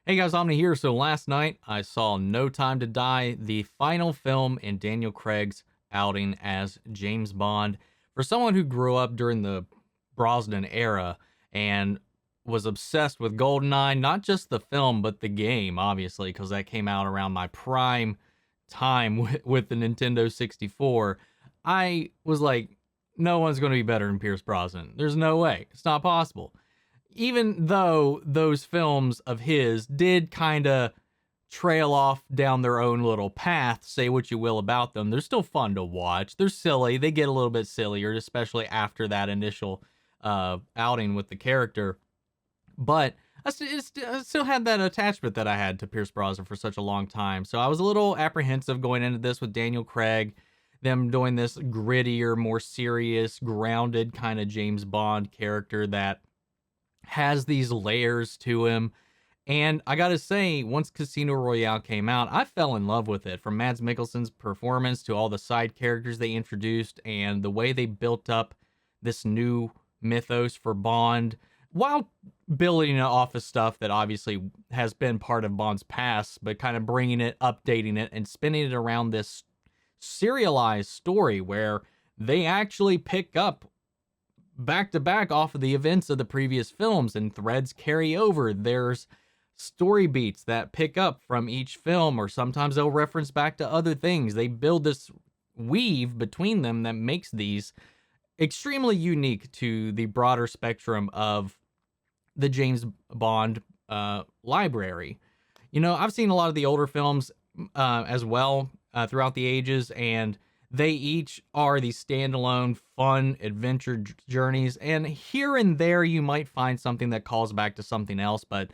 Hey guys, Omni here. So last night I saw No Time to Die, the final film in Daniel Craig's outing as James Bond. For someone who grew up during the Brosnan era and was obsessed with GoldenEye, not just the film, but the game, obviously, because that came out around my prime time with the Nintendo 64, I was like, no one's going to be better than Pierce Brosnan. There's no way. It's not possible. Even though those films of his did kind of trail off down their own little path, say what you will about them, they're still fun to watch. They're silly. They get a little bit sillier, especially after that initial outing with the character. But I still had that attachment that I had to Pierce Brosnan for such a long time. So I was a little apprehensive going into this with Daniel Craig, them doing this grittier, more serious, grounded kind of James Bond character that has these layers to him. And I gotta say, once Casino Royale came out, I fell in love with it. From Mads Mikkelsen's performance to all the side characters they introduced and the way they built up this new mythos for Bond, while building it off of stuff that obviously has been part of Bond's past, but kind of bringing it, updating it, and spinning it around this serialized story where they actually pick up back to back off of the events of the previous films, and threads carry over. There's story beats that pick up from each film, or sometimes they'll reference back to other things. They build this weave between them that makes these extremely unique to the broader spectrum of the James Bond library. You know, I've seen a lot of the older films as well throughout the ages, and they each are these standalone, fun adventure journeys. And here and there, you might find something that calls back to something else, but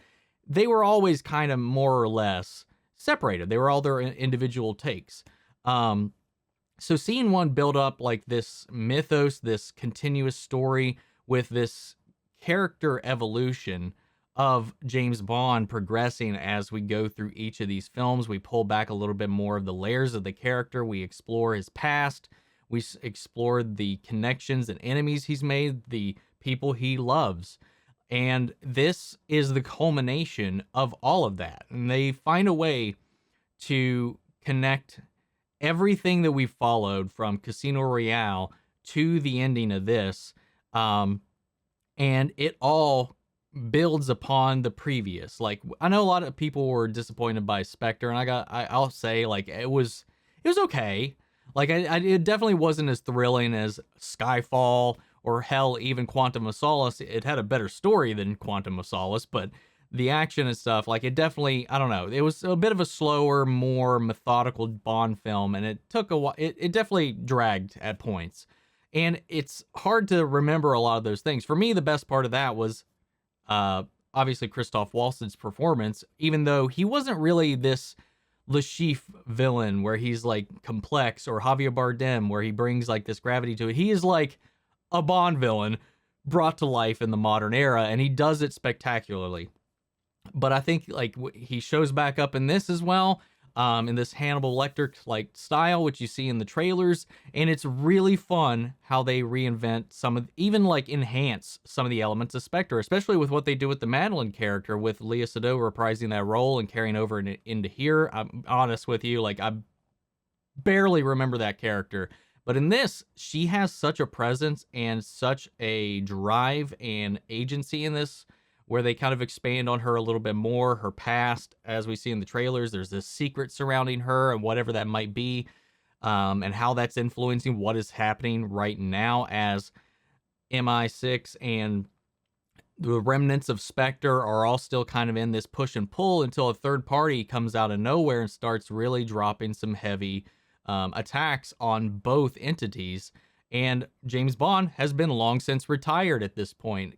they were always kind of more or less separated. They were all their individual takes. So seeing one build up like this mythos, this continuous story with this character evolution of James Bond progressing as we go through each of these films. We pull back a little bit more of the layers of the character. We explore his past. We explore the connections and enemies he's made, the people he loves. And this is the culmination of all of that. And they find a way to connect everything that we followed from Casino Royale to the ending of this. And it all builds upon the previous. Like, I know a lot of people were disappointed by Spectre, and I'll say, like, it was okay. Like, it definitely wasn't as thrilling as Skyfall, or hell, even Quantum of Solace. It had a better story than Quantum of Solace, but the action and stuff, like, it definitely, I don't know, it was a bit of a slower, more methodical Bond film, and it took a while. It definitely dragged at points, and it's hard to remember a lot of those things. For me, the best part of that was obviously Christoph Waltz's performance, even though he wasn't really this Lashif villain where he's like complex, or Javier Bardem where he brings like this gravity to it. He is like a Bond villain brought to life in the modern era, and he does it spectacularly. But I think like he shows back up in this as well, in this Hannibal Lecter like style, which you see in the trailers, and it's really fun how they reinvent some of, even like enhance some of the elements of Spectre, especially with what they do with the Madeline character, with Léa Seydoux reprising that role and carrying over into here. I'm honest with you, like, I barely remember that character, but in this, she has such a presence and such a drive and agency in this, where they kind of expand on her a little bit more, her past, as we see in the trailers. There's this secret surrounding her and whatever that might be, and how that's influencing what is happening right now as MI6 and the remnants of Spectre are all still kind of in this push and pull until a third party comes out of nowhere and starts really dropping some heavy attacks on both entities. And James Bond has been long since retired at this point,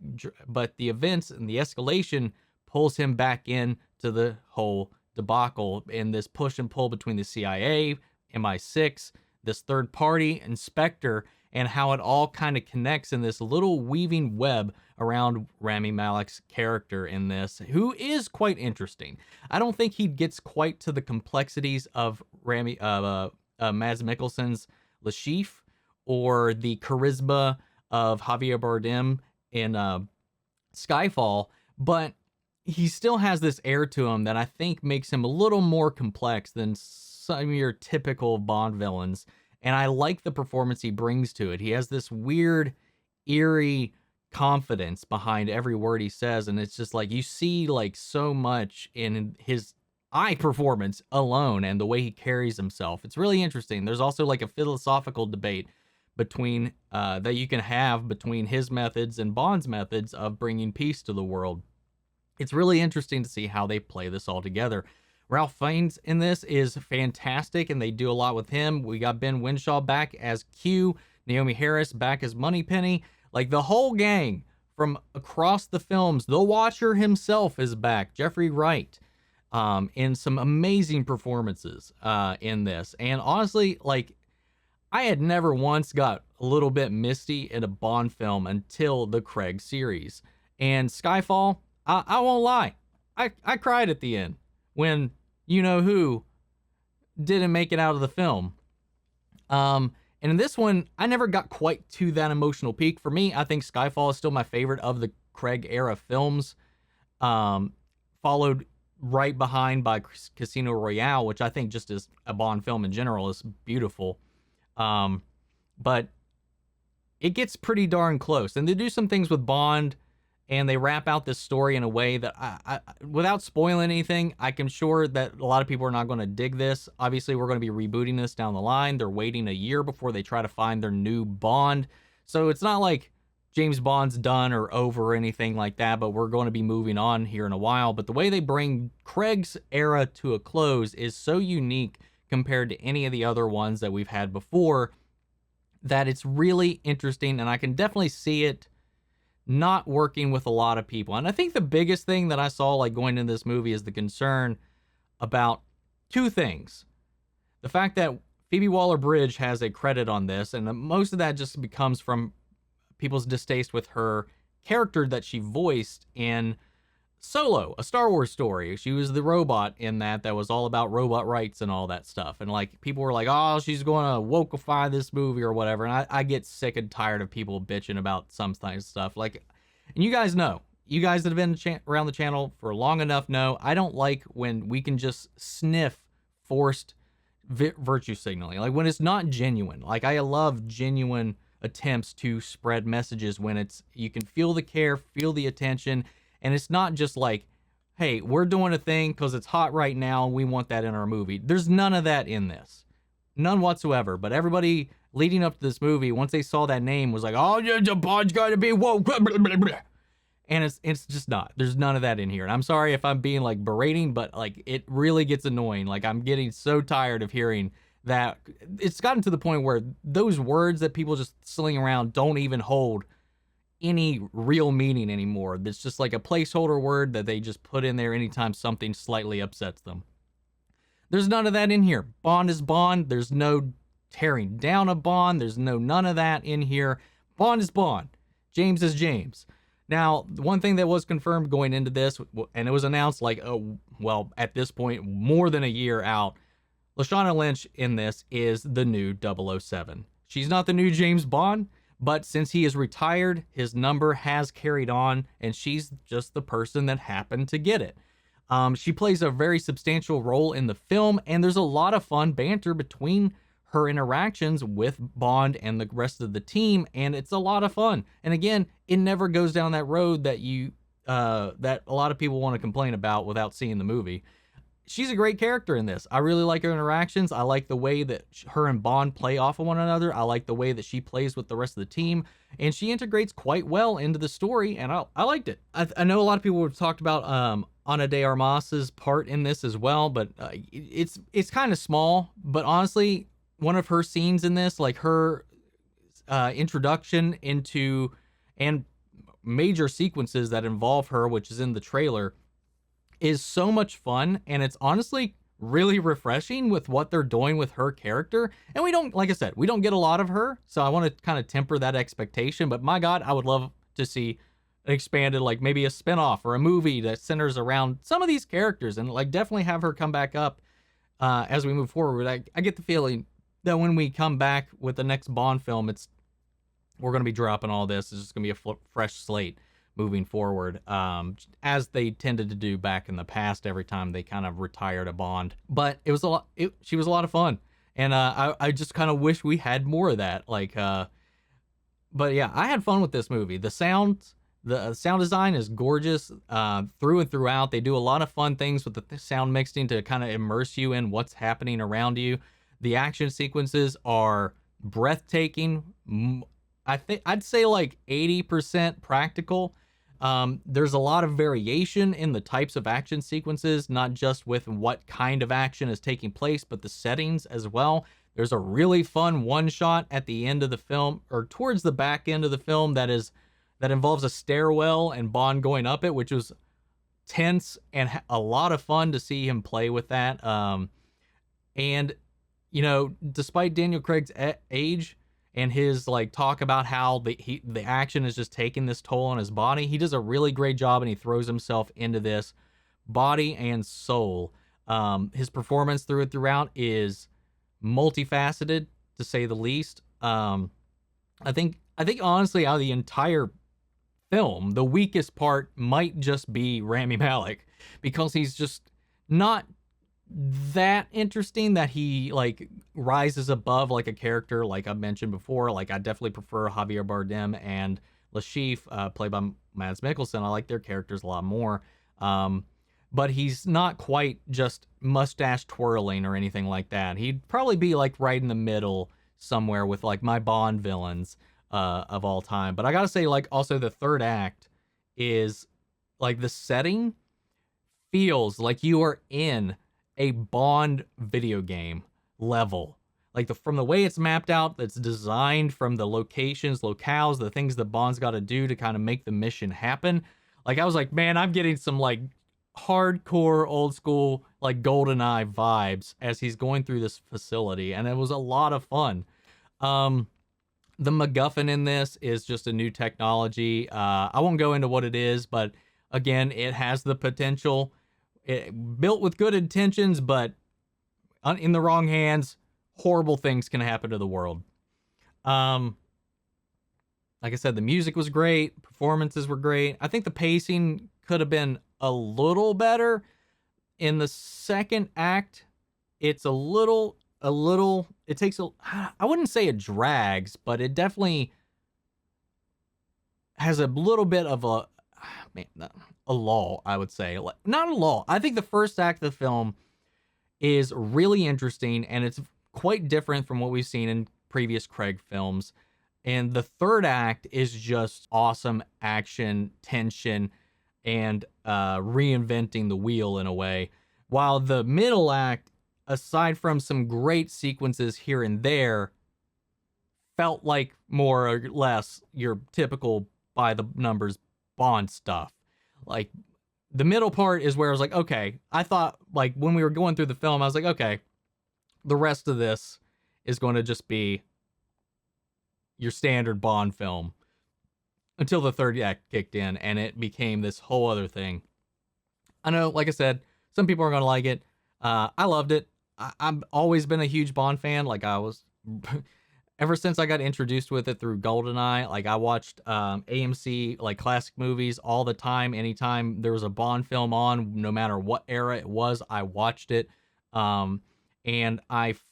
but the events and the escalation pulls him back in to the whole debacle, in this push and pull between the CIA, MI6, this third party, and Spectre, and how it all kind of connects in this little weaving web around Rami Malek's character in this, who is quite interesting. I don't think he gets quite to the complexities of Mads Mikkelsen's Lashif, or the charisma of Javier Bardem in Skyfall, but he still has this air to him that I think makes him a little more complex than some of your typical Bond villains. And I like the performance he brings to it. He has this weird, eerie confidence behind every word he says. And it's just like you see like so much in his eye performance alone and the way he carries himself. It's really interesting. There's also like a philosophical debate between that you can have between his methods and Bond's methods of bringing peace to the world. It's really interesting to see how they play this all together. Ralph Fiennes in this is fantastic, and they do a lot with him. We got Ben Whishaw back as Q, Naomie Harris back as Moneypenny. Like, the whole gang from across the films. The Watcher himself is back, Jeffrey Wright, in some amazing performances in this. And honestly, like, I had never once got a little bit misty in a Bond film until the Craig series. And Skyfall, I won't lie, I cried at the end when you-know-who didn't make it out of the film. And in this one, I never got quite to that emotional peak. For me, I think Skyfall is still my favorite of the Craig-era films, followed right behind by Casino Royale, which I think just as a Bond film in general is beautiful. But it gets pretty darn close. And they do some things with Bond, and they wrap out this story in a way that I without spoiling anything, I'm sure that a lot of people are not going to dig this. Obviously, we're going to be rebooting this down the line. They're waiting a year before they try to find their new Bond. So it's not like James Bond's done or over or anything like that, but we're going to be moving on here in a while. But the way they bring Craig's era to a close is so unique compared to any of the other ones that we've had before that it's really interesting, and I can definitely see it not working with a lot of people. And I think the biggest thing that I saw like going into this movie is the concern about two things. The fact that Phoebe Waller-Bridge has a credit on this, and most of that just becomes from people's distaste with her character that she voiced in Solo, a Star Wars story. She was the robot in that was all about robot rights and all that stuff. And like people were like, oh, she's going to wokeify this movie or whatever. And I get sick and tired of people bitching about some stuff. Like, and you guys know, you guys that have been around the channel for long enough know, I don't like when we can just sniff forced virtue signaling. Like when it's not genuine. Like I love genuine attempts to spread messages when it's, you can feel the care, feel the attention. And it's not just like, hey, we're doing a thing because it's hot right now and we want that in our movie. There's none of that in this. None whatsoever. But everybody leading up to this movie, once they saw that name, was like, oh, yeah, the Bond's got to be woke. And it's just not. There's none of that in here. And I'm sorry if I'm being like berating, but like it really gets annoying. Like I'm getting so tired of hearing that. It's gotten to the point where those words that people just sling around don't even hold any real meaning anymore. It's just like a placeholder word that they just put in there anytime something slightly upsets them. There's none of that in here. Bond is Bond. There's no tearing down a Bond. There's none of that in here. Bond is Bond. James is James. Now, one thing that was confirmed going into this, and it was announced like, well, at this point, more than a year out, Lashana Lynch in this is the new 007. She's not the new James Bond, but since he is retired, his number has carried on, and she's just the person that happened to get it. She plays a very substantial role in the film, and there's a lot of fun banter between her interactions with Bond and the rest of the team, and it's a lot of fun. And again, it never goes down that road that that a lot of people want to complain about without seeing the movie. She's a great character in this. I really like her interactions. I like the way that her and Bond play off of one another. I like the way that she plays with the rest of the team, and she integrates quite well into the story, and I liked it. I know a lot of people have talked about Ana de Armas's part in this as well, but it's kind of small. But honestly, one of her scenes in this, like her introduction into and major sequences that involve her, which is in the trailer, is so much fun, and it's honestly really refreshing with what they're doing with her character. And we don't, like I said, we don't get a lot of her, so I want to kind of temper that expectation. But my God, I would love to see an expanded, like maybe a spinoff or a movie that centers around some of these characters, and like definitely have her come back up as we move forward. I get the feeling that when we come back with the next Bond film, we're going to be dropping all this. It's just going to be a fresh slate. moving forward, as they tended to do back in the past every time they kind of retired a Bond. But it was a lot. She was a lot of fun, and I just kind of wish we had more of that. But yeah, I had fun with this movie. The sound design is gorgeous through and throughout. They do a lot of fun things with the sound mixing to kind of immerse you in what's happening around you. The action sequences are breathtaking. I'd say like 80% practical. There's a lot of variation in the types of action sequences, not just with what kind of action is taking place, but the settings as well. There's a really fun one shot at the end of the film, or towards the back end of the film, that involves a stairwell and Bond going up it, which was tense and a lot of fun to see him play with that. And you know, despite Daniel Craig's age and his like talk about how the action is just taking this toll on his body, he does a really great job, and he throws himself into this body and soul. His performance throughout is multifaceted, to say the least. I think honestly, out of the entire film, the weakest part might just be Rami Malek, because he's just not that interesting that he like rises above like a character like I mentioned before. Like, I definitely prefer Javier Bardem and Lashif, played by Mads Mikkelsen. I like their characters a lot more. But he's not quite just mustache twirling or anything like that. He'd probably be like right in the middle somewhere with like my Bond villains of all time. But I gotta say, like, also the third act is like, the setting feels like you are in a Bond video game level. Like, from the way it's mapped out, that's designed, from the locations, locales, the things that Bond's got to do to kind of make the mission happen. Like, I was like, man, I'm getting some like hardcore old school like GoldenEye vibes as he's going through this facility, and it was a lot of fun. The MacGuffin in this is just a new technology. I won't go into what it is, but again, it has the potential. Built with good intentions, but in the wrong hands, horrible things can happen to the world. Like I said, the music was great. Performances were great. I think the pacing could have been a little better. In the second act, it's a little, it takes I wouldn't say it drags, but it definitely has a little bit of a lull, I would say. Not a lull. I think the first act of the film is really interesting, and it's quite different from what we've seen in previous Craig films. And the third act is just awesome action, tension, and reinventing the wheel in a way. While the middle act, aside from some great sequences here and there, felt like more or less your typical by the numbers Bond stuff. Like, the middle part is where I was like, okay, I thought, like, when we were going through the film, I was like, okay, the rest of this is going to just be your standard Bond film, until the third act kicked in and it became this whole other thing. I know, like I said, some people are going to like it. I loved it. I've always been a huge Bond fan. Like, I was ever since I got introduced with it through GoldenEye. Like, I watched AMC like classic movies all the time. Anytime there was a Bond film on, no matter what era it was, I watched it. And I've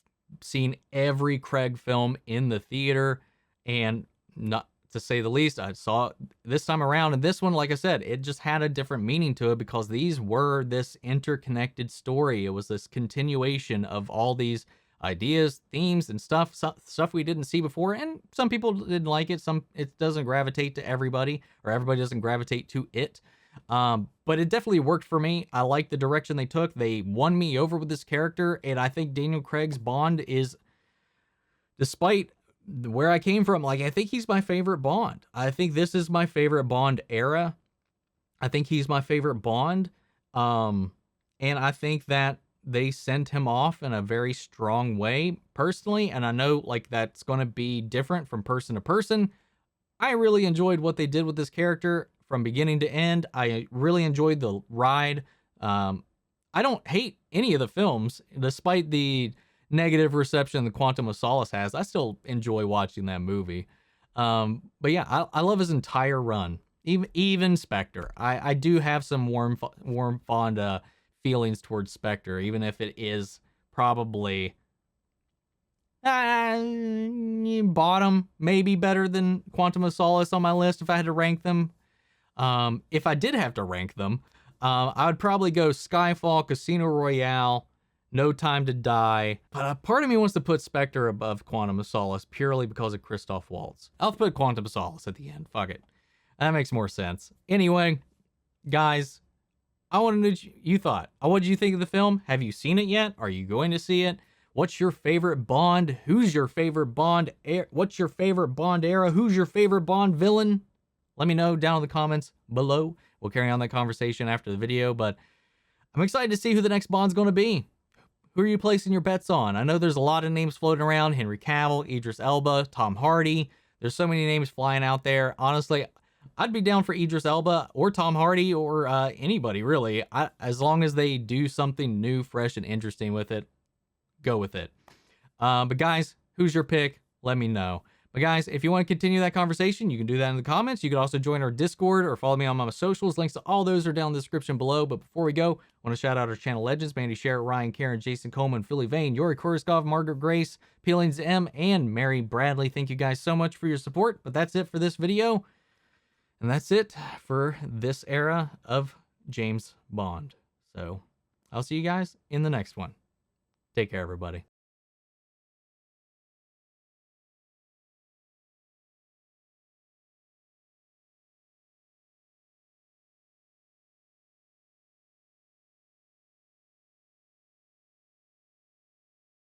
seen every Craig film in the theater, and not to say the least, I saw it this time around. And this one, like I said, it just had a different meaning to it, because these were this interconnected story. It was this continuation of all these ideas, themes, and stuff we didn't see before. And some people didn't like it. It doesn't gravitate to everybody, or everybody doesn't gravitate to it. But it definitely worked for me. I like the direction they took. They won me over with this character, and I think Daniel Craig's Bond is, despite where I came from, like, I think he's my favorite Bond. I think this is my favorite Bond era. I think he's my favorite Bond. And I think that they sent him off in a very strong way, personally. And I know, like, that's going to be different from person to person. I really enjoyed what they did with this character from beginning to end. I really enjoyed the ride. I don't hate any of the films, despite the negative reception the Quantum of Solace has. I still enjoy watching that movie. But yeah, I love his entire run. Even Spectre. I do have some warm, fond feelings towards Spectre, even if it is probably bottom, maybe better than Quantum of Solace on my list if I had to rank them. If I did have to rank them, I would probably go Skyfall, Casino Royale, No Time to Die. But a part of me wants to put Spectre above Quantum of Solace purely because of Christoph Waltz. I'll put Quantum of Solace at the end. Fuck it. That makes more sense. Anyway, guys, I want to know what you thought. What did you think of the film? Have you seen it yet? Are you going to see it? What's your favorite Bond? Who's your favorite Bond? What's your favorite Bond era? Who's your favorite Bond villain? Let me know down in the comments below. We'll carry on that conversation after the video, but I'm excited to see who the next Bond's going to be. Who are you placing your bets on? I know there's a lot of names floating around. Henry Cavill, Idris Elba, Tom Hardy. There's so many names flying out there. Honestly, I'd be down for Idris Elba or Tom Hardy or anybody, really. As long as they do something new, fresh, and interesting with it, go with it. But guys, who's your pick? Let me know. But guys, if you want to continue that conversation, you can do that in the comments. You can also join our Discord or follow me on my socials. Links to all those are down in the description below. But before we go, I want to shout out our channel legends, Mandy Sherritt, Ryan, Karen, Jason Coleman, Philly Vane, Yuri Korskov, Margaret Grace, Peelings M, and Mary Bradley. Thank you guys so much for your support. But that's it for this video. And that's it for this era of James Bond. So I'll see you guys in the next one. Take care, everybody.